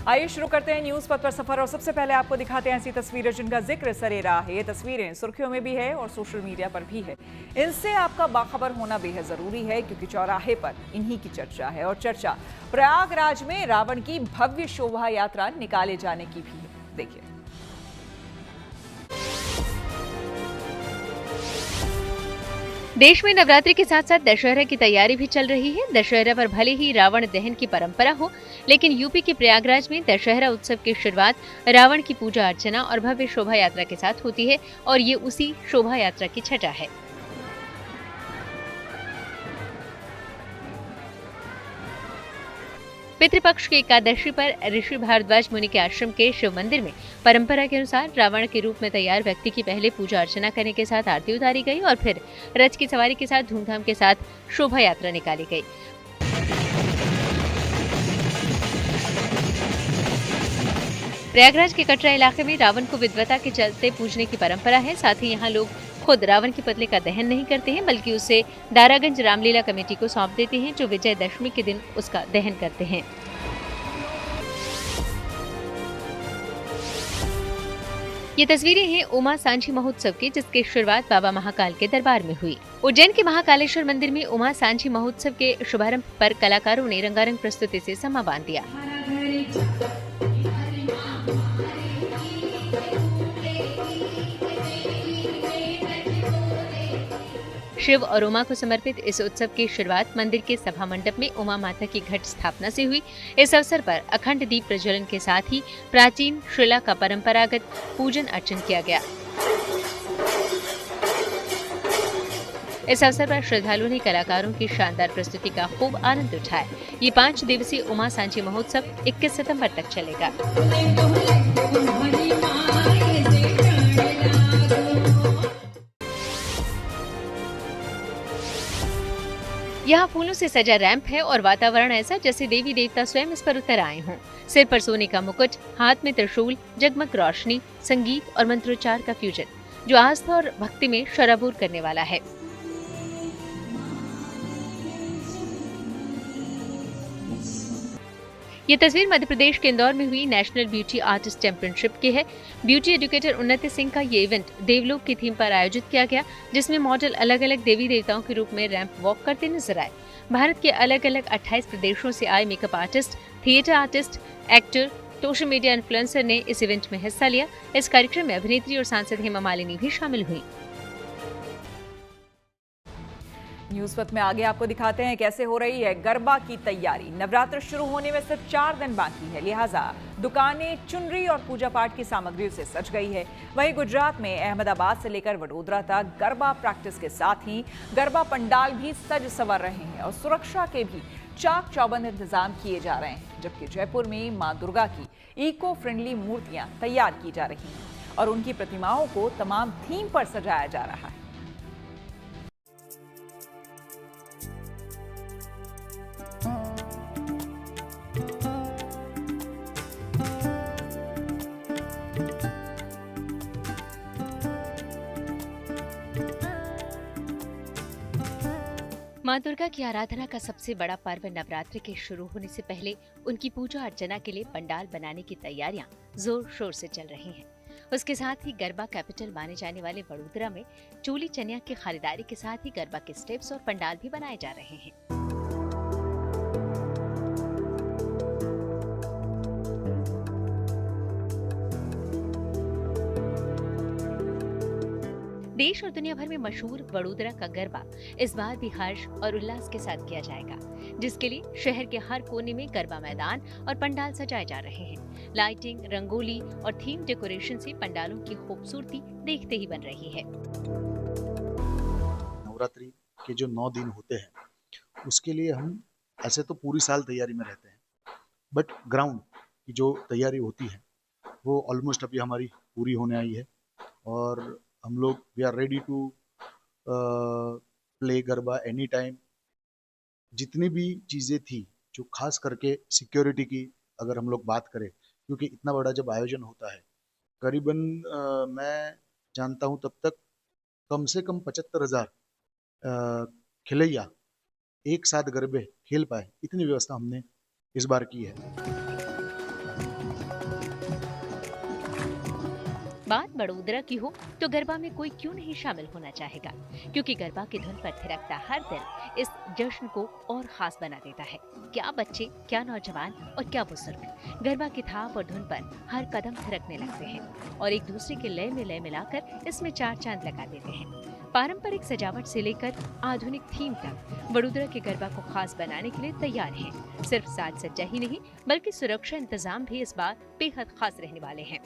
आइए शुरू करते हैं न्यूज पथ पर सफर और सबसे पहले आपको दिखाते हैं ऐसी तस्वीरें जिनका जिक्र सरेराह है। ये तस्वीरें सुर्खियों में भी है और सोशल मीडिया पर भी है। इनसे आपका बाखबर होना बेहद जरूरी है क्योंकि चौराहे पर इन्हीं की चर्चा है और चर्चा प्रयागराज में रावण की भव्य शोभा यात्रा निकाले जाने की भी है। देखिए, देश में नवरात्रि के साथ साथ दशहरा की तैयारी भी चल रही है। दशहरा पर भले ही रावण दहन की परंपरा हो, लेकिन यूपी के प्रयागराज में दशहरा उत्सव की शुरुआत रावण की पूजा अर्चना और भव्य शोभा यात्रा के साथ होती है और ये उसी शोभा यात्रा की छटा है। पितृपक्ष की एकादशी पर ऋषि भारद्वाज मुनि के आश्रम के शिव मंदिर में परंपरा के अनुसार रावण के रूप में तैयार व्यक्ति की पहले पूजा अर्चना करने के साथ आरती उतारी गई और फिर रथ की सवारी के साथ धूमधाम के साथ शोभा यात्रा निकाली गई। प्रयागराज के कटरा इलाके में रावण को विद्वता के चलते पूजने की परंपरा है। साथ ही यहाँ लोग खुद रावण के पुतले का दहन नहीं करते हैं, बल्कि उसे दारागंज रामलीला कमेटी को सौंप देते हैं, जो विजयदशमी के दिन उसका दहन करते हैं। ये तस्वीरें हैं उमा सांची महोत्सव की, जिसकी शुरुआत बाबा महाकाल के दरबार में हुई। उज्जैन के महाकालेश्वर मंदिर में उमा सांची महोत्सव के शुभारंभ पर कलाकारों ने रंगारंग प्रस्तुति से समा बांध दिया। शिव और उमा को समर्पित इस उत्सव की शुरुआत मंदिर के सभा मंडप में उमा माता की घट स्थापना से हुई। इस अवसर पर अखंड दीप प्रज्वलन के साथ ही प्राचीन शिला का परंपरागत पूजन अर्चन किया गया। इस अवसर पर श्रद्धालुओं ने कलाकारों की शानदार प्रस्तुति का खूब आनंद उठाया। ये 5 दिवसीय उमा सांची महोत्सव 21 सितंबर तक चलेगा। यहाँ फूलों से सजा रैंप है और वातावरण ऐसा जैसे देवी देवता स्वयं इस पर उतर आए हों। सिर पर सोने का मुकुट, हाथ में त्रिशूल, जगमग रोशनी, संगीत और मंत्रोच्चार का फ्यूजन, जो आस्था और भक्ति में शराबूर करने वाला है। ये तस्वीर मध्य प्रदेश के इंदौर में हुई नेशनल ब्यूटी आर्टिस्ट चैंपियनशिप की है। ब्यूटी एजुकेटर उन्नति सिंह का ये इवेंट देवलोक की थीम पर आयोजित किया गया, जिसमें मॉडल अलग अलग देवी देवताओं के रूप में रैंप वॉक करते नजर आए। भारत के अलग अलग 28 प्रदेशों से आए makeup artist, theatre artist, actor, social media influencer ने इस इवेंट में हिस्सा लिया। इस कार्यक्रम में अभिनेत्री और सांसद हेमा मालिनी भी शामिल हुई। न्यूज पथ में आगे आपको दिखाते हैं कैसे हो रही है गरबा की तैयारी। नवरात्र शुरू होने में सिर्फ 4 दिन बाकी है, लिहाजा दुकानें चुनरी और पूजा पाठ की सामग्रियों से सज गई है। वहीं गुजरात में अहमदाबाद से लेकर वडोदरा तक गरबा प्रैक्टिस के साथ ही गरबा पंडाल भी सज संवर रहे हैं और सुरक्षा के भी चाक चौबंद इंतजाम किए जा रहे हैं। जबकि जयपुर में मां दुर्गा की इको फ्रेंडली मूर्तियां तैयार की जा रही हैं और उनकी प्रतिमाओं को तमाम थीम पर सजाया जा रहा है। मां दुर्गा की आराधना का सबसे बड़ा पर्व नवरात्रि के शुरू होने से पहले उनकी पूजा अर्चना के लिए पंडाल बनाने की तैयारियां जोर शोर से चल रही हैं। उसके साथ ही गरबा कैपिटल माने जाने वाले वडोदरा में चोली चनिया की खरीदारी के साथ ही गरबा के स्टेप्स और पंडाल भी बनाए जा रहे हैं। देश और दुनिया भर में मशहूर वडोदरा का गरबा इस बार भी हर्ष और उल्लास के साथ किया जाएगा, जिसके लिए शहर के हर कोने में गरबा मैदान और पंडाल सजाए जा रहे हैं। लाइटिंग, रंगोली और थीम डेकोरेशन से पंडालों की खूबसूरती देखते ही बन रही है। नवरात्रि के जो 9 दिन होते हैं उसके लिए हम ऐसे तो पूरी साल तैयारी में रहते हैं, बट ग्राउंड की जो तैयारी होती है वो ऑलमोस्ट अभी हमारी पूरी होने आई है और हम लोग we are ready to play garba any time. जितनी भी चीज़ें थी जो खास करके सिक्योरिटी की अगर हम लोग बात करें, क्योंकि इतना बड़ा जब आयोजन होता है करीबन मैं जानता हूँ तब तक कम से कम 75,000 खिलैया एक साथ गरबे खेल पाए, इतनी व्यवस्था हमने इस बार की है। बात बड़ोदरा की हो तो गरबा में कोई क्यों नहीं शामिल होना चाहेगा, क्योंकि गरबा की धुन पर थिरकता हर दिल इस जश्न को और खास बना देता है। क्या बच्चे, क्या नौजवान और क्या बुजुर्ग गरबा की थाप और धुन पर हर कदम थिरकने लगते हैं और एक दूसरे के लय में लय मिलाकर इसमें चार चांद लगा देते हैं। पारंपरिक सजावट से लेकर आधुनिक थीम तक वडोदरा के गरबा को खास बनाने के लिए तैयार हैं। सिर्फ साज सज्जा ही नहीं बल्कि सुरक्षा इंतजाम भी इस बार बेहद खास रहने वाले हैं।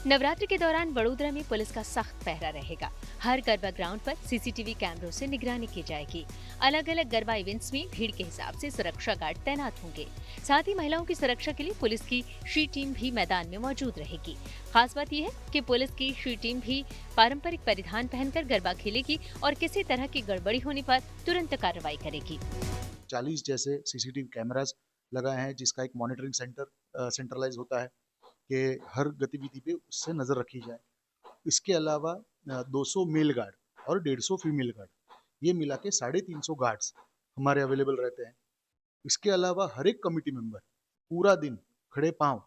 नवरात्रि के दौरान वडोदरा में पुलिस का सख्त पहरा रहेगा। हर गरबा ग्राउंड पर सीसीटीवी कैमरों से निगरानी की जाएगी। अलग अलग गरबा इवेंट्स में भीड़ के हिसाब से सुरक्षा गार्ड तैनात होंगे। साथ ही महिलाओं की सुरक्षा के लिए पुलिस की शी टीम भी मैदान में मौजूद रहेगी। खास बात यह है कि पुलिस की शी टीम भी पारंपरिक परिधान पहनकर गरबा खेलेगी और किसी तरह की गड़बड़ी होने पर तुरंत कार्रवाई करेगी। 40 जैसे सीसीटीवी कैमरास लगाए हैं, जिसका एक मॉनिटरिंग सेंट्रलाइज होता है कि हर गतिविधि पे उससे नजर रखी जाए। इसके अलावा 200 मेल गार्ड और 150 फीमेल गार्ड, ये मिला के 350 गार्ड्स हमारे अवेलेबल रहते हैं। इसके अलावा हर एक कमिटी मेंबर पूरा दिन खड़े पांव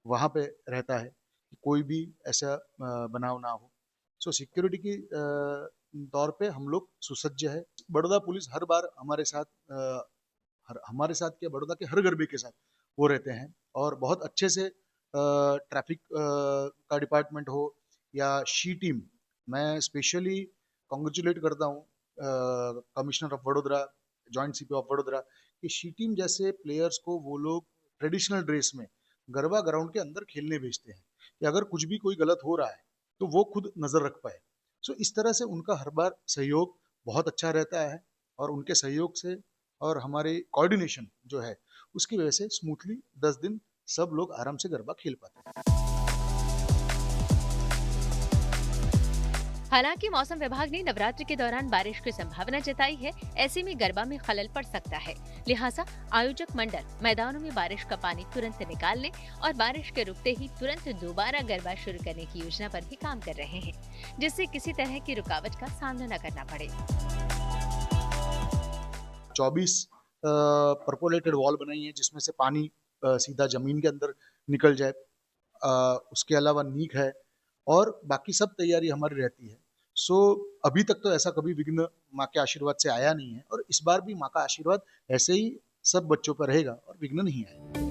वहाँ पे रहता है कि कोई भी ऐसा बनाव ना हो। सो सिक्योरिटी की तौर पे हम लोग सुसज्ज है। बड़ौदा पुलिस हर बार हमारे साथ क्या बड़ौदा के हर गरबे के साथ वो रहते हैं और बहुत अच्छे से ट्रैफिक का डिपार्टमेंट हो या शी टीम, मैं स्पेशली कॉन्ग्रेचुलेट करता हूँ commissioner of Vadodara, joint CP of Vadodara कि शी टीम जैसे प्लेयर्स को वो लोग ट्रेडिशनल ड्रेस में गरबा ग्राउंड के अंदर खेलने भेजते हैं कि अगर कुछ भी कोई गलत हो रहा है तो वो खुद नजर रख पाए। सो इस तरह से उनका हर बार सहयोग बहुत अच्छा रहता है और उनके सहयोग से और हमारे कोऑर्डिनेशन जो है उसकी वजह से स्मूथली 10 दिन सब लोग आराम से गरबा खेल पाते हैं। हालांकि मौसम विभाग ने नवरात्रि के दौरान बारिश की संभावना जताई है। ऐसे में गरबा में खलल पड़ सकता है, लिहाजा आयोजक मंडल मैदानों में बारिश का पानी तुरंत निकालने और बारिश के रुकते ही तुरंत दोबारा गरबा शुरू करने की योजना पर भी काम कर रहे हैं, जिससे किसी तरह की रुकावट का सामना न करना पड़े। 24 परपोलेटेड वॉल बनाई है जिसमें से पानी सीधा जमीन के अंदर निकल जाए। उसके अलावा नीक है और बाकी सब तैयारी हमारी रहती है। सो अभी तक तो ऐसा कभी विघ्न माँ के आशीर्वाद से आया नहीं है और इस बार भी माँ का आशीर्वाद ऐसे ही सब बच्चों पर रहेगा और विघ्न नहीं आएगा।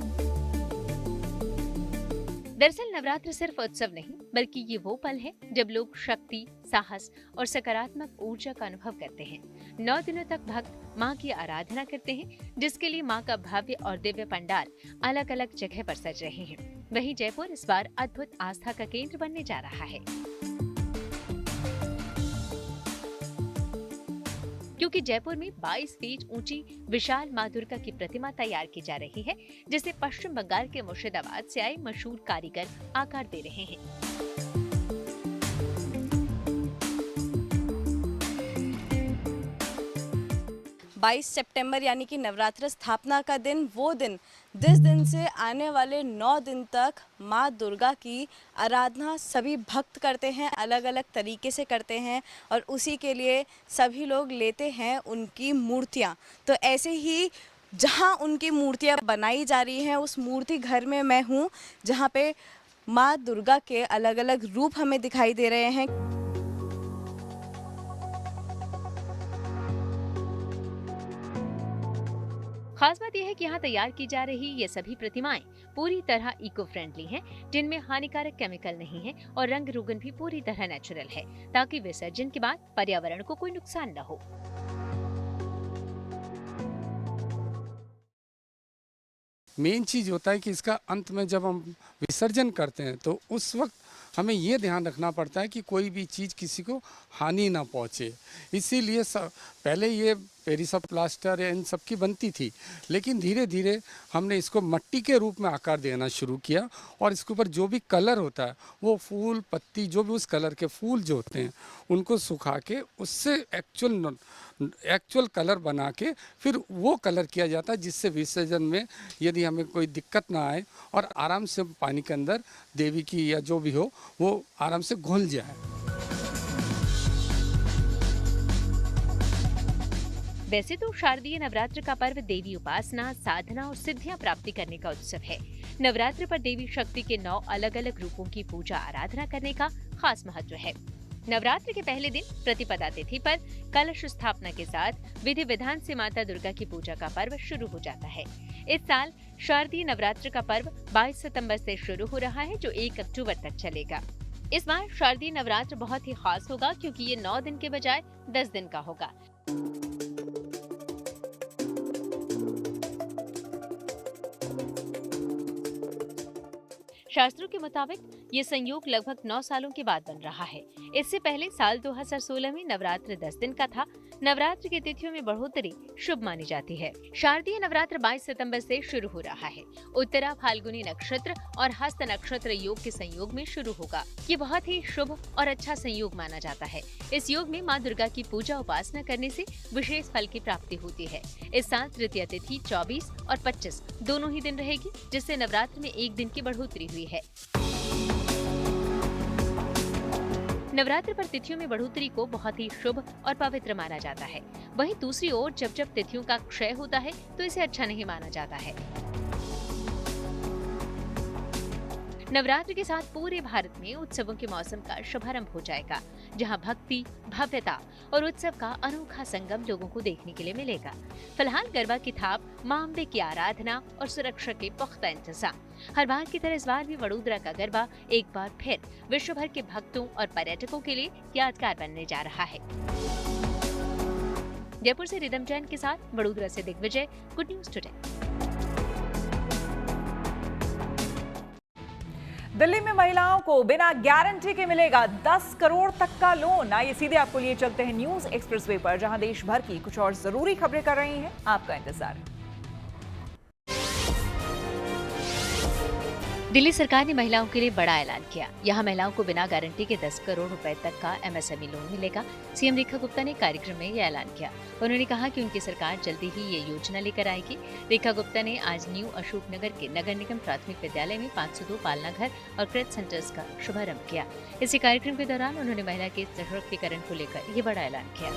दरअसल नवरात्र सिर्फ उत्सव नहीं बल्कि ये वो पल है जब लोग शक्ति, साहस और सकारात्मक ऊर्जा का अनुभव करते हैं। 9 दिनों तक भक्त माँ की आराधना करते हैं, जिसके लिए माँ का भव्य और दिव्य पंडाल अलग अलग जगह पर सज रहे हैं। वहीं जयपुर इस बार अद्भुत आस्था का केंद्र बनने जा रहा है, क्योंकि जयपुर में 22 फीट ऊंची विशाल मां दुर्गा की प्रतिमा तैयार की जा रही है, जिसे पश्चिम बंगाल के मुर्शिदाबाद से आए मशहूर कारीगर आकार दे रहे हैं। बाईस सितंबर यानी कि नवरात्र स्थापना का दिन, वो दिन जिस दिन से आने वाले 9 दिन तक माँ दुर्गा की आराधना सभी भक्त करते हैं, अलग अलग तरीके से करते हैं और उसी के लिए सभी लोग लेते हैं उनकी मूर्तियाँ। तो ऐसे ही जहाँ उनकी मूर्तियाँ बनाई जा रही हैं उस मूर्ति घर में मैं हूँ, जहाँ पे माँ दुर्गा के अलग अलग रूप हमें दिखाई दे रहे हैं। खास बात यह है कि यहाँ तैयार की जा रही ये सभी प्रतिमाएं पूरी तरह इको फ्रेंडली हैं, जिनमें हानिकारक केमिकल नहीं है और रंग रोगन भी पूरी तरह नेचुरल है, ताकि विसर्जन के बाद पर्यावरण को कोई नुकसान न हो। मेन चीज होता है कि इसका अंत में जब हम विसर्जन करते हैं तो उस वक्त हमें ये ध्यान रखना पड़ता है कि कोई भी चीज़ किसी को हानि ना पहुँचे। इसीलिए पहले ये पेरिस ऑफ प्लास्टर या इन सब की बनती थी, लेकिन धीरे धीरे हमने इसको मिट्टी के रूप में आकार देना शुरू किया और इसके ऊपर जो भी कलर होता है वो फूल पत्ती जो भी उस कलर के फूल जो होते हैं उनको सुखा के उससे एक्चुअल कलर बना के फिर वो कलर किया जाता है, जिससे विसर्जन में यदि हमें कोई दिक्कत ना आए और आराम से पानी के अंदर देवी की या जो भी हो वो आराम से घुल जाए। वैसे तो शारदीय नवरात्र का पर्व देवी उपासना, साधना और सिद्धियां प्राप्ति करने का उत्सव है। नवरात्र पर देवी शक्ति के 9 अलग अलग रूपों की पूजा आराधना करने का खास महत्व है। नवरात्र के पहले दिन प्रतिपदा तिथि पर कलश स्थापना के साथ विधि विधान से माता दुर्गा की पूजा का पर्व शुरू हो जाता है। इस साल शारदीय नवरात्र का पर्व 22 सितंबर से शुरू हो रहा है, जो 1 अक्टूबर तक चलेगा। इस बार शारदीय नवरात्र बहुत ही खास होगा क्योंकि ये 9 दिन के बजाय 10 दिन का होगा। शास्त्रों के मुताबिक ये संयोग लगभग 9 सालों के बाद बन रहा है। इससे पहले साल 2016 में नवरात्र 10 दिन का था। नवरात्र की तिथियों में बढ़ोतरी शुभ मानी जाती है। शारदीय नवरात्र 22 सितंबर से शुरू हो रहा है। उत्तरा फाल्गुनी नक्षत्र और हस्त नक्षत्र योग के संयोग में शुरू होगा। ये बहुत ही शुभ और अच्छा संयोग माना जाता है। इस योग में माँ दुर्गा की पूजा उपासना करने से विशेष फल की प्राप्ति होती है। इस साल तृतीया तिथि 24 और 25 दोनों ही दिन रहेगी, जिससे नवरात्र में 1 दिन की बढ़ोतरी हुई है। नवरात्र पर तिथियों में बढ़ोतरी को बहुत ही शुभ और पवित्र माना जाता है। वहीं दूसरी ओर जब जब तिथियों का क्षय होता है तो इसे अच्छा नहीं माना जाता है। नवरात्र के साथ पूरे भारत में उत्सवों के मौसम का शुभारंभ हो जाएगा, जहां भक्ति, भव्यता और उत्सव का अनोखा संगम लोगों को देखने के लिए मिलेगा। फिलहाल गरबा की थाप, मां अम्बे की आराधना और सुरक्षा के पुख्ता इंतजाम। हर बार की तरह इस बार भी वडोदरा का गरबा एक बार फिर विश्व भर के भक्तों और पर्यटकों के लिए यादगार बनने जा रहा है। जयपुर से रिदम जैन के साथ वडोदरा से Digvijay, good news today. Delhi में महिलाओं को बिना गारंटी के मिलेगा 10 करोड़ तक का लोन। आइए सीधे आपको लिए चलते हैं न्यूज एक्सप्रेसवे पर, जहां देश भर की कुछ और जरूरी खबरें कर रही हैं आपका इंतजार। दिल्ली सरकार ने महिलाओं के लिए बड़ा ऐलान किया। यहाँ महिलाओं को बिना गारंटी के 10 करोड़ रुपए तक का एमएसएमई लोन मिलेगा। सीएम रेखा गुप्ता ने कार्यक्रम में यह ऐलान किया। उन्होंने कहा कि उनकी सरकार जल्दी ही ये योजना लेकर आएगी। रेखा गुप्ता ने आज न्यू अशोकनगर के नगर निगम प्राथमिक विद्यालय में 502 पालना घर और क्रेच सेंटर्स का शुभारंभ किया। इसी कार्यक्रम के दौरान उन्होंने महिला के सशक्तिकरण को लेकर ये बड़ा ऐलान किया।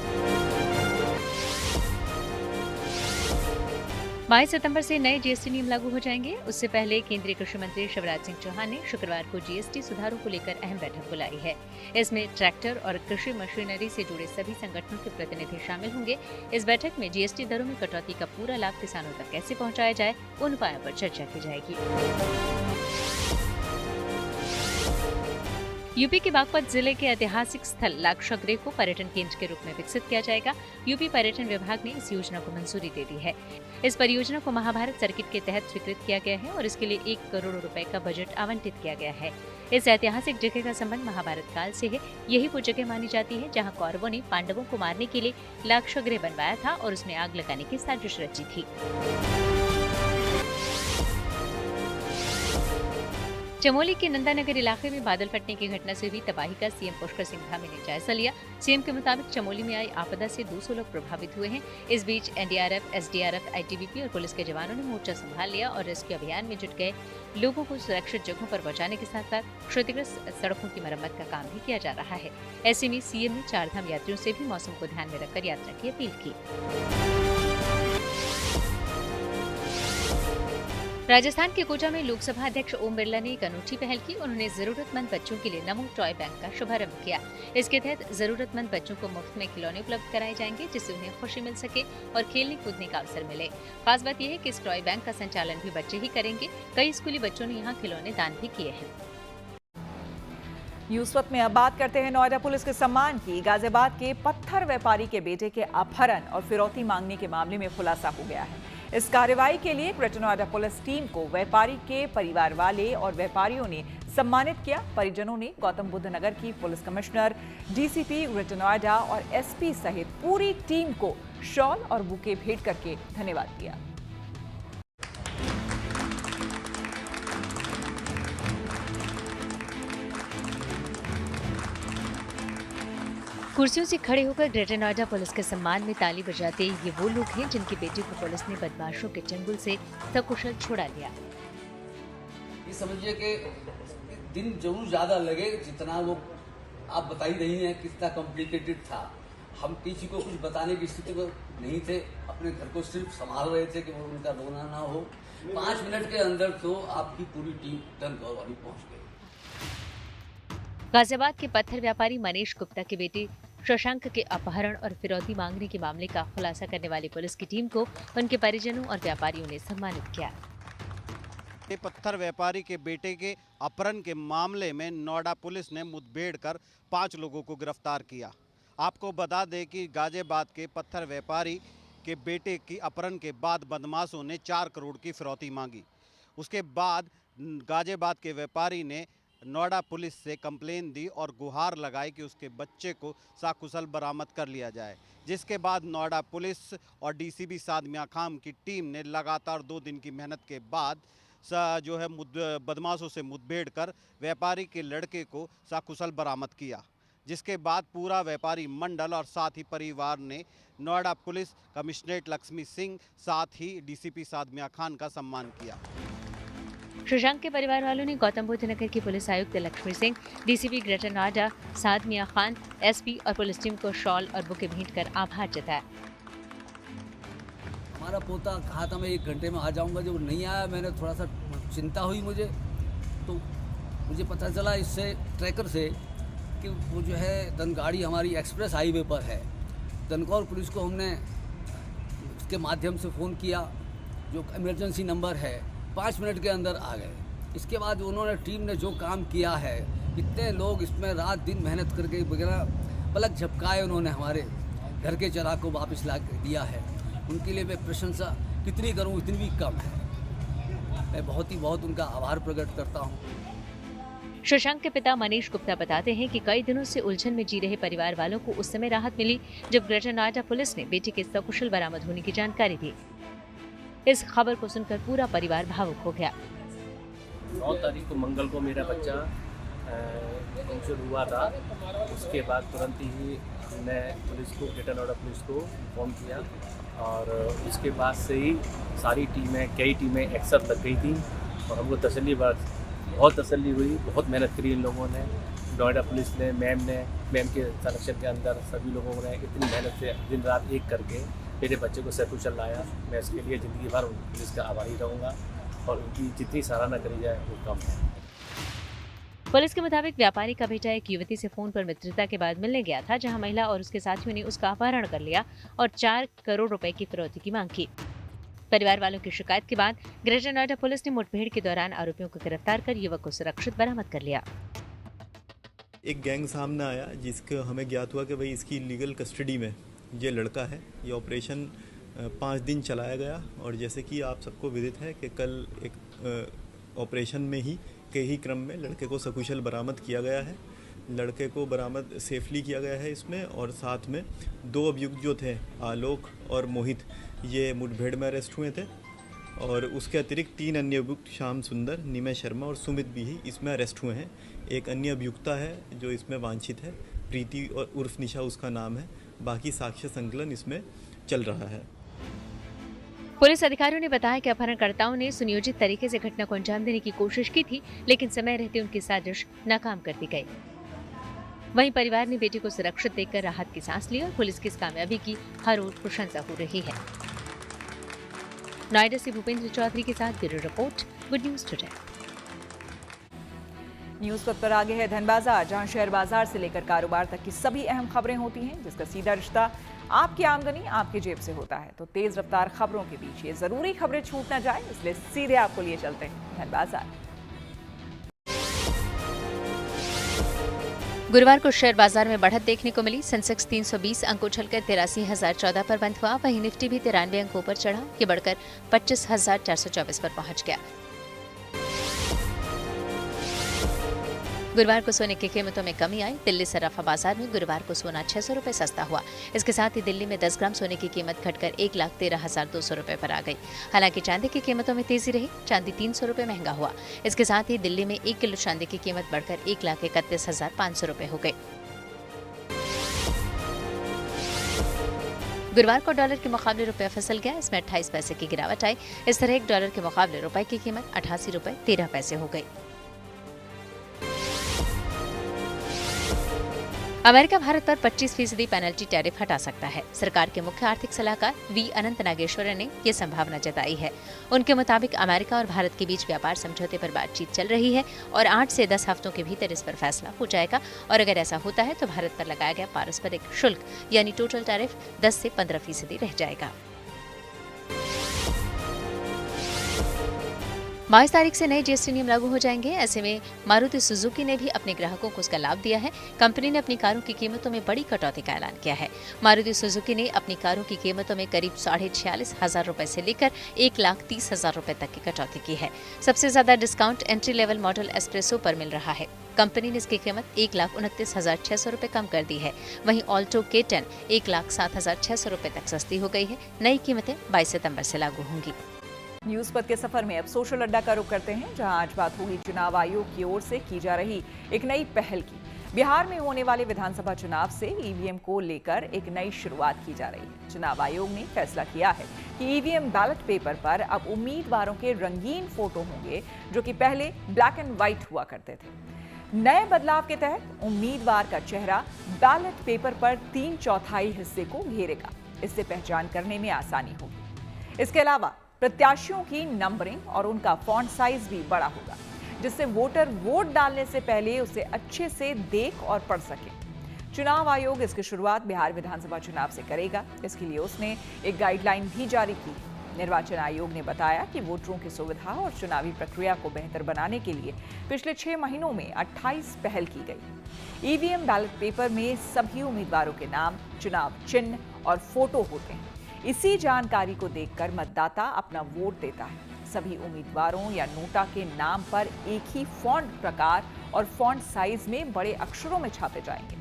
22 सितंबर से नए जीएसटी नियम लागू हो जाएंगे। उससे पहले केंद्रीय कृषि मंत्री शिवराज सिंह चौहान ने शुक्रवार को जीएसटी सुधारों को लेकर अहम बैठक बुलाई है। इसमें ट्रैक्टर और कृषि मशीनरी से जुड़े सभी संगठनों के प्रतिनिधि शामिल होंगे। इस बैठक में जीएसटी दरों में कटौती का पूरा लाभ किसानों तक कैसे पहुंचाया जाए, उन उपायों पर चर्चा की जाएगी। यूपी के बागपत जिले के ऐतिहासिक स्थल लाक्षागृह को पर्यटन केंद्र के रूप में विकसित किया जाएगा। यूपी पर्यटन विभाग ने इस योजना को मंजूरी दे दी है। इस परियोजना को महाभारत सर्किट के तहत स्वीकृत किया गया है और इसके लिए 1 करोड़ रुपए का बजट आवंटित किया गया है। इस ऐतिहासिक जगह का संबंध महाभारत काल से है। यही वो जगह मानी जाती है जहाँ कौरवों ने पांडवों को मारने के लिए लाक्षागृह बनवाया था और उसमें आग लगाने की साजिश रची थी। चमोली के नंदानगर इलाके में बादल फटने की घटना से हुई तबाही का सीएम पुष्कर सिंह धामी ने जायजा लिया। सीएम के मुताबिक चमोली में आई आपदा से 200 लोग प्रभावित हुए हैं। इस बीच एनडीआरएफ, एसडीआरएफ, आईटीबीपी और पुलिस के जवानों ने मोर्चा संभाल लिया और रेस्क्यू अभियान में जुट गए लोगों को सुरक्षित जगहों पर पहुंचाने के साथ साथ क्षतिग्रस्त सड़कों की मरम्मत का काम भी किया जा रहा है। ऐसे में सीएम ने 4 धाम यात्रियों से भी मौसम को ध्यान में रखकर यात्रा की अपील की। राजस्थान के कोटा में लोकसभा अध्यक्ष ओम बिरला ने एक अनूठी पहल की। उन्होंने जरूरतमंद बच्चों के लिए नमो टॉय बैंक का शुभारंभ किया। इसके तहत जरूरतमंद बच्चों को मुफ्त में खिलौने उपलब्ध कराए जाएंगे, जिससे उन्हें खुशी मिल सके और खेलने कूदने का अवसर मिले। खास बात यह है कि इस टॉय बैंक का संचालन भी बच्चे ही करेंगे। कई स्कूली बच्चों ने यहाँ खिलौने दान भी किए हैं। यूसुफ में अब बात करते हैं नोएडा पुलिस के सम्मान की। गाजियाबाद के पत्थर व्यापारी के बेटे के अपहरण और फिरौती मांगने के मामले में खुलासा हो गया है। इस कार्रवाई के लिए ग्रेटर नोएडा पुलिस टीम को व्यापारी के परिवार वाले और व्यापारियों ने सम्मानित किया। परिजनों ने गौतम बुद्ध नगर की police commissioner, DCP greater Noida और एसपी सहित पूरी टीम को शॉल और बुके भेंट करके धन्यवाद दिया। कुर्सियों से खड़े होकर ग्रेटर नोएडा पुलिस के सम्मान में ताली बजाते ये वो लोग हैं जिनकी बेटी को पुलिस ने बदमाशों के चंगुल से सकुशल छुड़ा लिया। ये समझिए कि दिन जरूर ज्यादा लगे जितना वो आप बता ही रही हैं कितना कॉम्प्लिकेटेड था। हम किसी को कुछ बताने की स्थिति में नहीं थे, अपने घर को सिर्फ संभाल रहे थे कि वो उनका रोना ना हो। 5 मिनट के अंदर तो आपकी पूरी टीम दनकौर वाली पहुंच गई। गाजियाबाद के पत्थर व्यापारी मनीष गुप्ता के बेटे शशांक के अपहरण और फिरौती मांगने के मामले का खुलासा करने वाली पुलिस की टीम को उनके परिजनों और व्यापारियों ने सम्मानित किया। पत्थर व्यापारी के बेटे के अपहरण के मामले में नोएडा पुलिस ने मुठभेड़ कर 5 लोगों को गिरफ्तार किया। आपको बता दें कि गाजियाबाद के पत्थर व्यापारी के बेटे की अपहरण के बाद बदमाशों ने 4 करोड़ की फिरौती मांगी। उसके बाद गाजियाबाद के व्यापारी ने नोएडा पुलिस से कंप्लेन दी और गुहार लगाई कि उसके बच्चे को सकुशल बरामद कर लिया जाए, जिसके बाद नोएडा पुलिस और डीसीपी साद मियां खान की टीम ने लगातार 2 दिन की मेहनत के बाद जो है बदमाशों से मुठभेड़ कर व्यापारी के लड़के को सकुशल बरामद किया, जिसके बाद पूरा व्यापारी मंडल और साथ ही परिवार ने नोएडा पुलिस कमिश्नरेट लक्ष्मी सिंह साथ ही डीसीपी साद मियां खान का सम्मान किया। शशांक के परिवार वालों ने गौतम बुद्ध नगर की पुलिस आयुक्त लक्ष्मी सिंह, डीसीपी ग्रेटर नोएडा साद मियां खान, एसपी और पुलिस टीम को शॉल और बुके भेंट कर आभार जताया। हमारा पोता कहा था मैं 1 घंटे में आ जाऊंगा, जब नहीं आया मैंने थोड़ा सा चिंता हुई मुझे, तो मुझे पता चला इससे ट्रैकर से कि वो जो है दनगाड़ी हमारी एक्सप्रेस हाईवे पर है। दनकौर पुलिस को हमने उसके माध्यम से फ़ोन किया, जो इमरजेंसी नंबर है, 5 मिनट के अंदर आ गए। इसके बाद उन्होंने टीम ने जो काम किया है, इतने लोग इसमें रात दिन मेहनत करके वगैरह पलक झपकाए उन्होंने हमारे घर के चिराग को वापस ला दिया है। उनके लिए मैं प्रशंसा कितनी करूं इतनी भी कम है। मैं बहुत उनका आभार प्रकट करता हूं। शशांक के पिता मनीष गुप्ता बताते हैं कि कई दिनों से उलझन में जी रहे परिवार वालों को उस समय राहत मिली जब ग्रेटर नोएडा पुलिस ने बेटे के सकुशल बरामद होने की जानकारी दी। इस खबर को सुनकर पूरा परिवार भावुक हो गया। 9 तारीख को मंगल को मेरा बच्चा इंजर्ड हुआ था। उसके बाद तुरंत ही हमने पुलिस को, ग्रेटर नोएडा पुलिस को इन्फॉर्म किया और उसके बाद से ही सारी टीमें, कई टीमें एक्शन तक गई थी और हमको बहुत तसल्ली हुई। बहुत मेहनत करी इन लोगों ने, नोएडा पुलिस ने, मैम के संरक्षण के अंदर सभी लोगों ने इतनी मेहनत से दिन रात एक करके मेरे बच्चे को सकुशल लाया। मैं इसके लिए ज़िंदगी भर पुलिस का आभारी रहूँगा और उनकी जितनी सराहना करी जाए वो कम है। पुलिस के मुताबिक व्यापारी का बेटा एक युवती से फोन पर मित्रता के बाद मिलने गया था, जहां महिला और उसके साथियों ने उसका अपहरण कर लिया और 4 करोड़ रुपए की फिरौती की मांग की। परिवार वालों की शिकायत के बाद ग्रेटर नोएडा पुलिस ने मुठभेड़ के दौरान आरोपियों को गिरफ्तार कर युवक को सुरक्षित बरामद कर लिया। एक गैंग सामने आया जिसका हमें ज्ञात हुआ कि भाई इसकी लीगल कस्टडी में ये लड़का है। ये ऑपरेशन 5 दिन चलाया गया और जैसे कि आप सबको विदित है कि कल एक ऑपरेशन में ही के ही क्रम में लड़के को सकुशल बरामद किया गया है। लड़के को बरामद सेफली किया गया है इसमें, और साथ में 2 अभियुक्त जो थे, आलोक और मोहित, ये मुठभेड़ में अरेस्ट हुए थे और उसके अतिरिक्त 3 अन्य अभियुक्त, श्याम सुंदर, निमय शर्मा और सुमित भी ही इसमें अरेस्ट हुए हैं। एक अन्य अभियुक्ता है जो इसमें वांछित है, प्रीति और उर्फ निशा उसका नाम है। बाकी साक्ष्य संकलन इसमें चल रहा है। पुलिस अधिकारियों ने बताया कि अपहरणकर्ताओं ने सुनियोजित तरीके से घटना को अंजाम देने की कोशिश की थी, लेकिन समय रहते उनकी साजिश नाकाम कर दी गई। वहीं परिवार ने बेटे को सुरक्षित देखकर राहत की सांस ली और पुलिस की इस कामयाबी की हर ओर प्रशंसा हो रही है। नोएडा से भूपेंद्र चौधरी के साथ bureau report, good news today. News वक्त पर आगे है धन बाजार, जहां शेयर बाजार से लेकर कारोबार तक की सभी अहम खबरें होती हैं, जिसका सीधा रिश्ता आपकी आमदनी आपकी जेब से होता है। तो तेज रफ्तार खबरों के बीच ये जरूरी खबरें छूट ना जाए, इसलिए सीधे आपको लिए चलते हैं धन बाजार। गुरुवार को शेयर बाजार में बढ़त देखने को मिली। सेंसेक्स 320 अंक उछलकर 83,014 पर बंद हुआ। वहीं निफ्टी भी 93 अंकों पर चढ़ा, ये बढ़कर 25,424 पर पहुंच गया। गुरुवार को सोने की कीमतों में कमी आई। दिल्ली सराफा बाजार में गुरुवार को सोना 600 रुपए सस्ता हुआ। इसके साथ ही दिल्ली में 10 ग्राम सोने की कीमत घटकर 1,13,200 रुपए पर आ गई। हालांकि चांदी की कीमतों में तेजी रही, चांदी 300 रुपए महंगा हुआ। इसके साथ ही दिल्ली में 1 किलो चांदी की कीमत बढ़कर 1,31,500 रुपए हो गई। गुरुवार को डॉलर के मुकाबले रुपया फिसल गया, इसमें 28 पैसे की गिरावट आई। इस तरह $1 के मुकाबले रुपए की कीमत 88 रुपए 13 पैसे हो गई। अमेरिका भारत पर 25% पेनल्टी टैरिफ हटा सकता है। सरकार के मुख्य आर्थिक सलाहकार वी अनंत नागेश्वर ने ये संभावना जताई है। उनके मुताबिक अमेरिका और भारत के बीच व्यापार समझौते पर बातचीत चल रही है और 8 से 10 हफ्तों के भीतर इस पर फैसला हो जाएगा और अगर ऐसा होता है तो भारत पर लगाया गया पारस्परिक शुल्क यानी टोटल टैरिफ 10 से 15% रह जाएगा। 22 तारीख से नए जीएसटी नियम लागू हो जाएंगे। ऐसे में मारुति सुजुकी ने भी अपने ग्राहकों को उसका लाभ दिया है। कंपनी ने अपनी कारों की कीमतों में बड़ी कटौती का ऐलान किया है। मारुति सुजुकी ने अपनी कारों की कीमतों में करीब 46,500 रुपए से लेकर 1,30,000 रुपए तक की कटौती की है। सबसे ज्यादा discount entry level model espresso पर मिल रहा है। कंपनी ने इसकी कीमत 1,29,600 रुपए कम कर दी है। वहीं ऑल्टो K10 1,07,600 रुपए तक सस्ती हो गई है। नई कीमतें 22 सितंबर से लागू होंगी। न्यूज पथ के सफर में अब सोशल अड्डा का रुख करते हैं, जहां आज बात होगी चुनाव आयोग की ओर से की जा रही एक नई पहल की। बिहार में होने वाले विधानसभा चुनाव से ईवीएम को लेकर एक नई शुरुआत की जा रही है। चुनाव आयोग ने फैसला किया है कि ईवीएम बैलेट पेपर पर अब उम्मीदवारों के रंगीन फोटो होंगे, जो कि पहले ब्लैक एंड व्हाइट हुआ करते थे। नए बदलाव के तहत उम्मीदवार का चेहरा बैलेट पेपर पर 3/4 हिस्से को घेरेगा। इससे पहचान करने में आसानी होगी। इसके अलावा प्रत्याशियों की नंबरिंग और उनका फॉन्ट साइज भी बड़ा होगा, जिससे वोटर वोट डालने से पहले उसे अच्छे से देख और पढ़ सके। चुनाव आयोग इसकी शुरुआत बिहार विधानसभा चुनाव से करेगा। इसके लिए उसने एक गाइडलाइन भी जारी की। निर्वाचन आयोग ने बताया कि वोटरों की सुविधा और चुनावी प्रक्रिया को बेहतर बनाने के लिए पिछले 6 महीनों में 28 पहल की गई। ईवीएम बैलेट पेपर में सभी उम्मीदवारों के नाम, चुनाव चिन्ह और फोटो होते हैं। इसी जानकारी को देखकर मतदाता अपना वोट देता है। सभी उम्मीदवारों या नोटा के नाम पर एक ही फॉन्ट प्रकार और फॉन्ट साइज में बड़े अक्षरों में छापे जाएंगे।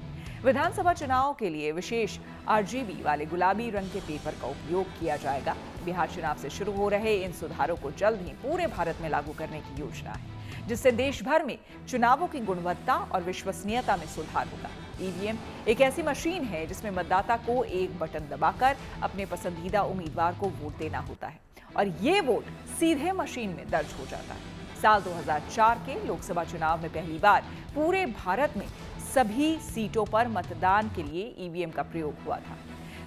विधानसभा चुनाव के लिए विशेष RGB वाले गुलाबी रंग के पेपर का उपयोग किया जाएगा। बिहार चुनाव से शुरू हो रहे इन सुधारों को जल्द ही पूरे भारत में लागू करने की योजना है, जिससे देश भर में चुनावों की गुणवत्ता और विश्वसनीयता में सुधार होगा। ईवीएम एक ऐसी मशीन है जिसमें मतदाता को एक बटन दबाकर अपने पसंदीदा उम्मीदवार को वोट देना होता है और ये वोट सीधे मशीन में दर्ज हो जाता है। साल 2004 के लोकसभा चुनाव में पहली बार पूरे भारत में सभी सीटों पर मतदान के लिए ईवीएम का प्रयोग हुआ था।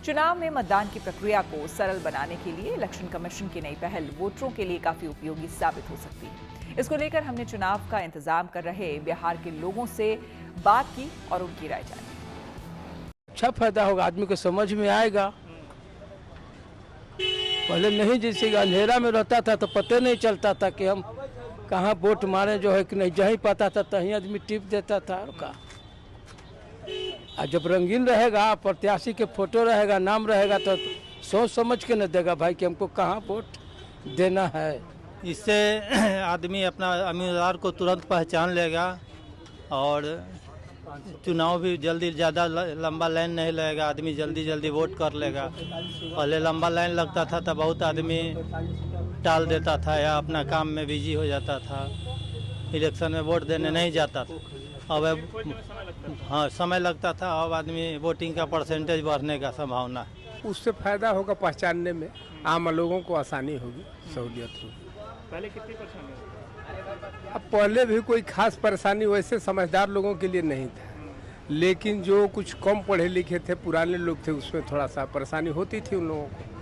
चुनाव में मतदान की प्रक्रिया को सरल बनाने के लिए इलेक्शन कमीशन की नई पहल वोटरों के लिए काफी उपयोगी साबित हो सकती है। इसको लेकर हमने चुनाव का इंतजाम कर रहे बिहार के लोगों से बात की और उनकी राय जानी। अच्छा फायदा होगा, आदमी को समझ में आएगा। पहले नहीं, जैसे अंधेरा में रहता था तो पता नहीं चलता था कि हम कहाँ वोट मारे, जो है कि नहीं, जहीं पता था तहीं आदमी टिप देता था। का जब रंगीन रहेगा, प्रत्याशी के फोटो रहेगा, नाम रहेगा, तो सोच समझ के न देगा भाई कि हमको कहाँ वोट देना है। इससे आदमी अपना उम्मीदवार को तुरंत पहचान लेगा और चुनाव भी जल्दी, ज़्यादा लंबा लाइन नहीं लगेगा, आदमी जल्दी जल्दी वोट कर लेगा। पहले लंबा लाइन लगता था तो बहुत आदमी टाल देता था या अपना काम में बिजी हो जाता था, इलेक्शन में वोट देने नहीं जाता था। अब हाँ, समय लगता था, अब आदमी वोटिंग का परसेंटेज बढ़ने का संभावना है। उससे फायदा होगा पहचानने में, आम लोगों को आसानी होगी, सहूलियत होगी। पहले कितनी परेशानी होती? अब पहले भी कोई खास परेशानी वैसे समझदार लोगों के लिए नहीं था, लेकिन जो कुछ कम पढ़े लिखे थे, पुराने लोग थे, उसमें थोड़ा सा परेशानी होती थी उन लोगों को।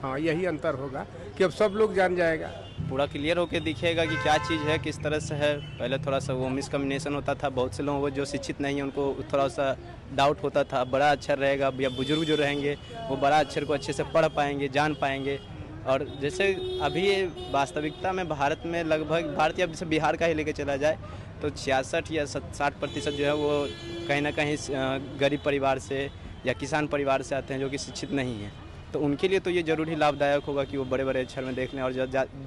हाँ, यही अंतर होगा कि अब सब लोग जान जाएगा, पूरा क्लियर होकर दिखेगा कि क्या चीज़ है, किस तरह से है। पहले थोड़ा सा वो मिसकम्युनिकेशन होता था, बहुत से लोगों को जो शिक्षित नहीं है उनको थोड़ा सा डाउट होता था। बड़ा अक्षर रहेगा या बुजुर्ग जो रहेंगे वो बड़ा अक्षर को अच्छे से पढ़ पाएंगे, जान पाएंगे। और जैसे अभी वास्तविकता में भारत में लगभग, भारत या जैसे बिहार का ही लेके चला जाए तो 66 या 60% जो है वो कहीं ना कहीं गरीब परिवार से या किसान परिवार से आते हैं, जो कि शिक्षित नहीं है। तो उनके लिए तो ये जरूर लाभदायक होगा कि वो बड़े बड़े अक्षर में देख लें, और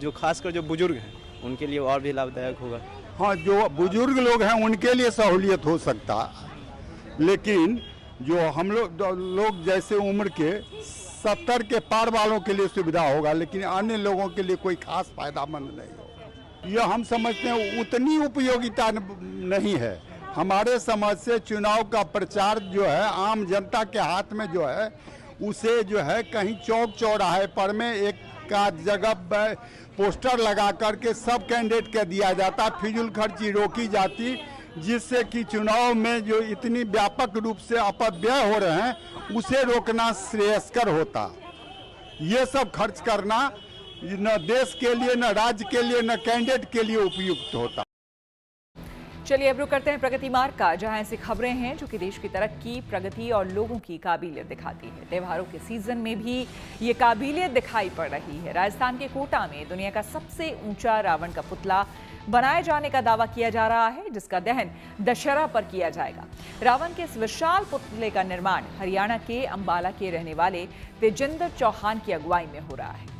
जो खासकर जो बुजुर्ग हैं उनके लिए और भी लाभदायक होगा। हाँ, जो बुजुर्ग लोग हैं उनके लिए सहूलियत हो सकता, लेकिन जो हम लोग जैसे उम्र के 70 के पार वालों के लिए सुविधा होगा, लेकिन अन्य लोगों के लिए कोई खास फायदामंद नहीं होगा। यह हम समझते हैं उतनी उपयोगिता नहीं है। हमारे समझ से चुनाव का प्रचार जो है आम जनता के हाथ में जो है, उसे जो है कहीं चौक चौराहे पर में एक का जगह पोस्टर लगा करके सब कैंडिडेट के दिया जाता, फिजूल खर्ची रोकी जाती, जिससे कि चुनाव में जो इतनी व्यापक रूप से अपव्यय हो रहे हैं उसे रोकना श्रेयस्कर होता। ये सब खर्च करना न देश के लिए, न राज्य के लिए, न कैंडिडेट के लिए उपयुक्त होता। चलिए अब रुक करते हैं प्रगति मार्ग का, जहां ऐसी खबरें हैं जो कि देश की तरक्की, प्रगति और लोगों की काबिलियत दिखाती है। त्योहारों के सीजन में भी ये काबिलियत दिखाई पड़ रही है। राजस्थान के कोटा में दुनिया का सबसे ऊंचा रावण का पुतला बनाए जाने का दावा किया जा रहा है, जिसका दहन दशहरा पर किया जाएगा। रावण के इस विशाल पुतले का निर्माण हरियाणा के अंबाला के रहने वाले तेजिंदर चौहान की अगुवाई में हो रहा है।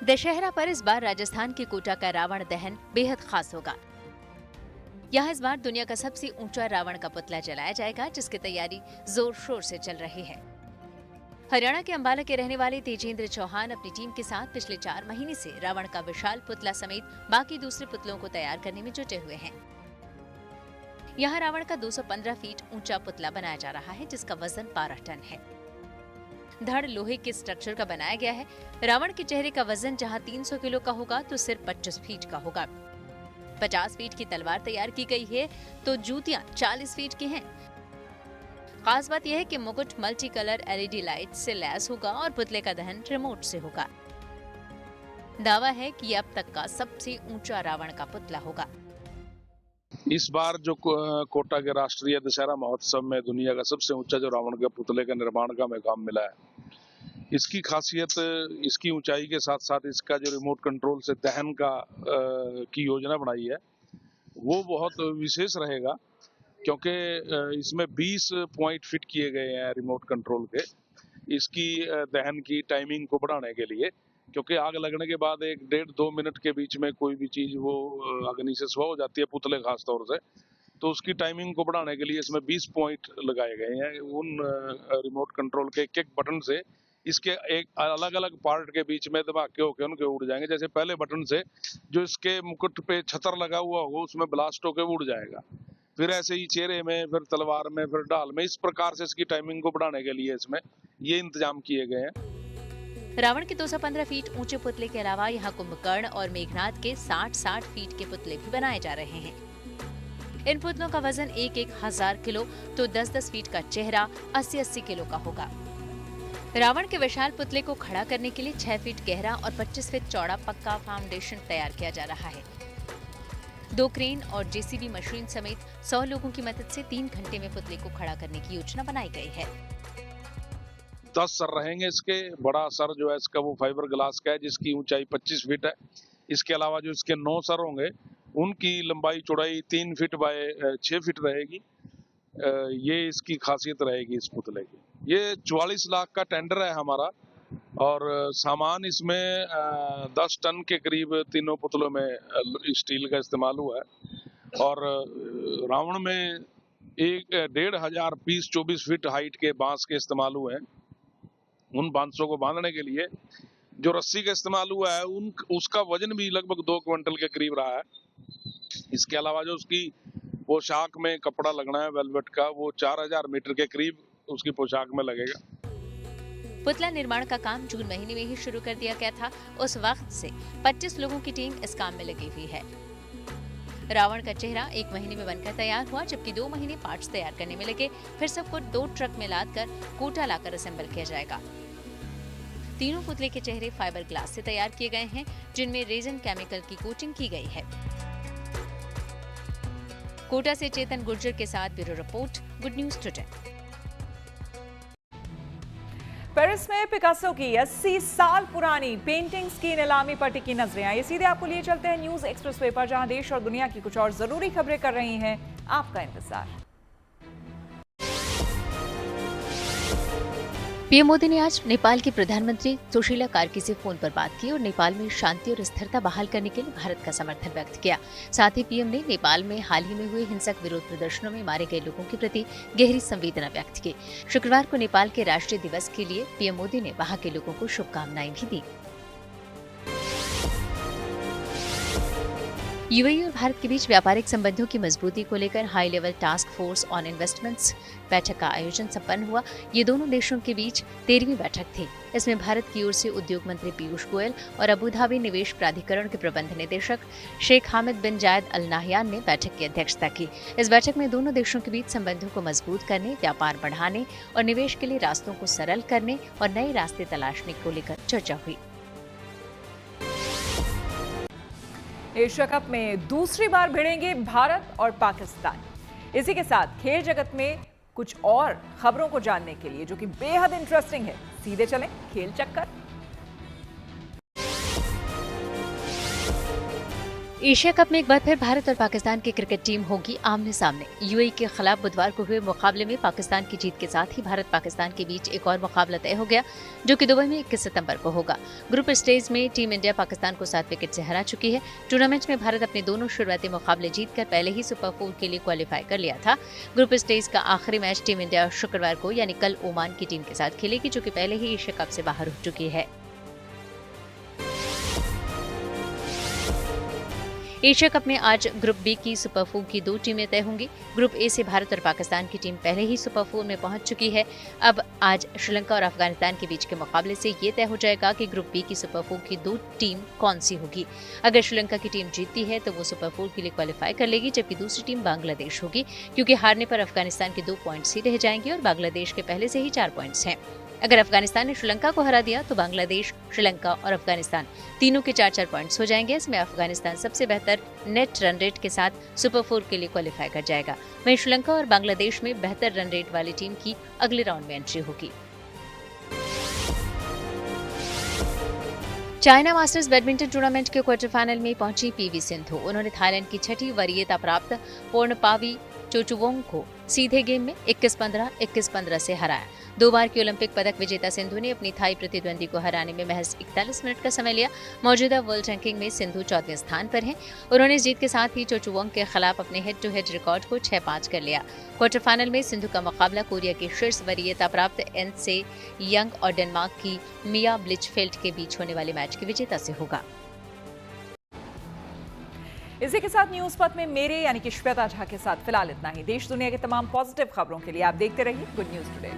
दशहरा पर इस बार राजस्थान के कोटा का रावण दहन बेहद खास होगा। यहाँ इस बार दुनिया का सबसे ऊंचा रावण का पुतला जलाया जाएगा, जिसकी तैयारी जोर शोर से चल रही है। हरियाणा के अंबाला के रहने वाले तेजिंदर चौहान अपनी टीम के साथ पिछले 4 महीने से रावण का विशाल पुतला समेत बाकी दूसरे पुतलों को तैयार करने में जुटे हुए हैं। यहाँ रावण का 215 फीट ऊंचा पुतला बनाया जा रहा है, जिसका वजन 12 टन है। धड़ लोहे के स्ट्रक्चर का बनाया गया है। रावण के चेहरे का वजन जहां 300 किलो का होगा तो सिर 25 फीट का होगा। 50 फीट की तलवार तैयार की गई है तो जूतियां 40 फीट की हैं। खास बात यह है कि मुकुट मल्टी कलर LED लाइट से लैस होगा और पुतले का दहन रिमोट से होगा। दावा है कि अब तक का सबसे ऊंचा रावण का पुतला होगा। इस बार जो कोटा के राष्ट्रीय दशहरा महोत्सव में दुनिया का सबसे ऊंचा जो रावण के पुतले के निर्माण का हमें काम मिला है, इसकी खासियत इसकी ऊंचाई के साथ साथ इसका जो रिमोट कंट्रोल से दहन का की योजना बनाई है वो बहुत विशेष रहेगा, क्योंकि इसमें 20 पॉइंट फिट किए गए हैं रिमोट कंट्रोल के, इसकी दहन की टाइमिंग को बढ़ाने के लिए। क्योंकि आग लगने के बाद 1-1.5-2 मिनट के बीच में कोई भी चीज वो अग्नि से स्व हो जाती है, पुतले खास तौर से, तो उसकी टाइमिंग को बढ़ाने के लिए इसमें 20 पॉइंट लगाए गए हैं। उन रिमोट कंट्रोल के एक बटन से इसके एक अलग अलग पार्ट के बीच में धमाके होकर उनके उड़ जाएंगे। जैसे पहले बटन से जो इसके मुकुट पे छतर लगा हुआ हो उसमें ब्लास्ट होकर उड़ जाएगा, फिर ऐसे ही चेहरे में, फिर तलवार में, फिर ढाल में, इस प्रकार से इसकी टाइमिंग को बढ़ाने के लिए इसमें ये इंतजाम किए गए हैं। रावण के 215 फीट ऊंचे पुतले के अलावा यहाँ कुंभकर्ण और मेघनाथ के 60-60 फीट के पुतले भी बनाए जा रहे हैं। इन पुतलों का वजन 1-1000 किलो तो 10-10 फीट का चेहरा 80-80 किलो का होगा। रावण के विशाल पुतले को खड़ा करने के लिए 6 फीट गहरा और 25 फीट चौड़ा पक्का फाउंडेशन तैयार किया जा रहा है। 2 क्रेन और JCB मशीन समेत 100 लोगों की मदद से 3 घंटे में पुतले को खड़ा करने की योजना बनाई गई है। 10 सर रहेंगे इसके। बड़ा सर जो है इसका वो फाइबर ग्लास का है, जिसकी ऊंचाई 25 फीट है। इसके अलावा जो इसके 9 सर होंगे उनकी लंबाई चौड़ाई 3 फीट बाय 6 फीट रहेगी। ये इसकी खासियत रहेगी इस पुतले की। ये 44 लाख का टेंडर है हमारा और सामान इसमें 10 टन के करीब तीनों पुतलों में स्टील का इस्तेमाल हुआ है। और रावण में 1,500 पीस 24 फीट हाइट के बांस के इस्तेमाल हुए हैं। उन बांसों को बांधने के लिए जो रस्सी का इस्तेमाल हुआ है उसका वजन भी लगभग 2 क्विंटल के करीब रहा है। इसके अलावा जो उसकी पोशाक में कपड़ा लगना है वेलवेट का, वो 4000 मीटर के करीब उसकी पोशाक में लगेगा। पुतला निर्माण का काम जून महीने में ही शुरू कर दिया गया था। उस वक्त से 25 लोगों की टीम इस काम में लगी हुई है। रावण का चेहरा 1 महीने में बनकर तैयार हुआ, जबकि 2 महीने पार्ट्स तैयार करने में लगे। फिर सबको 2 ट्रक में लादकर कोटा लाकर असेंबल किया जाएगा। तीनों पुतले के चेहरे फाइबर ग्लास से तैयार किए गए हैं, जिनमें रेजन केमिकल की कोटिंग की गई है। कोटा से चेतन गुर्जर के साथ bureau report, good news today. Paris में पिकासो की 80 साल पुरानी पेंटिंग्स की नीलामी पर टिकी नजरें। आइए सीधे आपको लिए चलते हैं न्यूज एक्सप्रेसवे पर, जहां देश और दुनिया की कुछ और जरूरी खबरें कर रही हैं आपका इंतजार। पीएम मोदी ने आज नेपाल की प्रधानमंत्री सुशीला कार्की से फोन पर बात की और नेपाल में शांति और स्थिरता बहाल करने के लिए भारत का समर्थन व्यक्त किया। साथ ही पीएम ने नेपाल में हाल ही में हुए हिंसक विरोध प्रदर्शनों में मारे गए लोगों के प्रति गहरी संवेदना व्यक्त की। शुक्रवार को नेपाल के राष्ट्रीय दिवस के लिए पीएम मोदी ने वहां के लोगों को शुभकामनाएं भी दी। यूएई और भारत के बीच व्यापारिक संबंधों की मजबूती को लेकर high level task force on investments बैठक का आयोजन संपन्न हुआ। ये दोनों देशों के बीच 13वीं बैठक थी। इसमें भारत की ओर से उद्योग मंत्री पीयूष गोयल और अबू धाबी निवेश प्राधिकरण के प्रबंध निदेशक शेख हामिद बिन जायद अल नाहयान ने बैठक की अध्यक्षता की। इस बैठक में दोनों देशों के बीच संबंधों को मजबूत करने, व्यापार बढ़ाने और निवेश के लिए रास्तों को सरल करने और नए रास्ते तलाशने को लेकर चर्चा हुई। एशिया कप में दूसरी बार भिड़ेंगे भारत और पाकिस्तान। इसी के साथ खेल जगत में कुछ और खबरों को जानने के लिए जो कि बेहद इंटरेस्टिंग है, सीधे चलें खेल चक्कर। एशिया कप में एक बार फिर भारत और पाकिस्तान की क्रिकेट टीम होगी आमने सामने। यूएई के खिलाफ बुधवार को हुए मुकाबले में पाकिस्तान की जीत के साथ ही भारत पाकिस्तान के बीच एक और मुकाबला तय हो गया, जो कि दुबई में 21 सितंबर को होगा। ग्रुप स्टेज में टीम इंडिया पाकिस्तान को 7 विकेट से हरा चुकी है। टूर्नामेंट में भारत अपने दोनों शुरुआती मुकाबले जीतकर पहले ही सुपर 4 के लिए क्वालिफाई कर लिया था। ग्रुप स्टेज का आखिरी मैच टीम इंडिया शुक्रवार को यानी कल ओमान की टीम के साथ खेलेगी, जो कि पहले ही एशिया कप से बाहर हो चुकी है। एशिया कप में आज ग्रुप बी की सुपर 4 की 2 टीमें तय होंगी। ग्रुप ए से भारत और पाकिस्तान की टीम पहले ही सुपर 4 में पहुंच चुकी है। अब आज श्रीलंका और अफगानिस्तान के बीच के मुकाबले से ये तय हो जाएगा कि ग्रुप बी की सुपर 4 की 2 टीम कौन सी होगी। अगर श्रीलंका की टीम जीतती है तो वो सुपर 4 के लिए क्वालिफाई कर लेगी, जबकि दूसरी टीम बांग्लादेश होगी, क्योंकि हारने पर अफगानिस्तान के 2 पॉइंट्स ही रह जाएंगे और बांग्लादेश के पहले से ही 4 पॉइंट्स हैं। अगर अफगानिस्तान ने श्रीलंका को हरा दिया तो बांग्लादेश, श्रीलंका और अफगानिस्तान तीनों के 4-4 पॉइंट्स हो जाएंगे। इसमें अफगानिस्तान सबसे बेहतर नेट रन रेट के साथ सुपर 4 के लिए क्वालिफाई कर जाएगा। वहीं श्रीलंका और बांग्लादेश में बेहतर रन रेट वाली टीम की अगले राउंड में एंट्री होगी। चाइना मास्टर्स बैडमिंटन टूर्नामेंट के क्वार्टर फाइनल में पहुंची पीवी सिंधु। उन्होंने थाईलैंड की 6ठी वरीयता प्राप्त पोर्नपावी चोचुवोंग को सीधे गेम में 21-15, 21-15 से हराया। 2 बार की ओलंपिक पदक विजेता सिंधु ने अपनी थाई प्रतिद्वंदी को हराने में महज 41 मिनट का समय लिया। मौजूदा वर्ल्ड रैंकिंग में सिंधु 14वें स्थान पर हैं। उन्होंने इस जीत के साथ ही चोचुवोंग के खिलाफ अपने हेड टू हेड रिकॉर्ड को 6-5 कर लिया। क्वार्टर फाइनल में सिंधु का मुकाबला कोरिया के शीर्ष वरीयता प्राप्त एन से यंग और डेनमार्क की मिया ब्लिचफेल्ड के बीच होने वाले मैच के विजेता से होगा। इसी के साथ न्यूज पथ में मेरे यानी कि श्वेता झा के साथ फिलहाल इतना ही। देश दुनिया के तमाम पॉजिटिव खबरों के लिए आप देखते रहिए गुड न्यूज टुडे।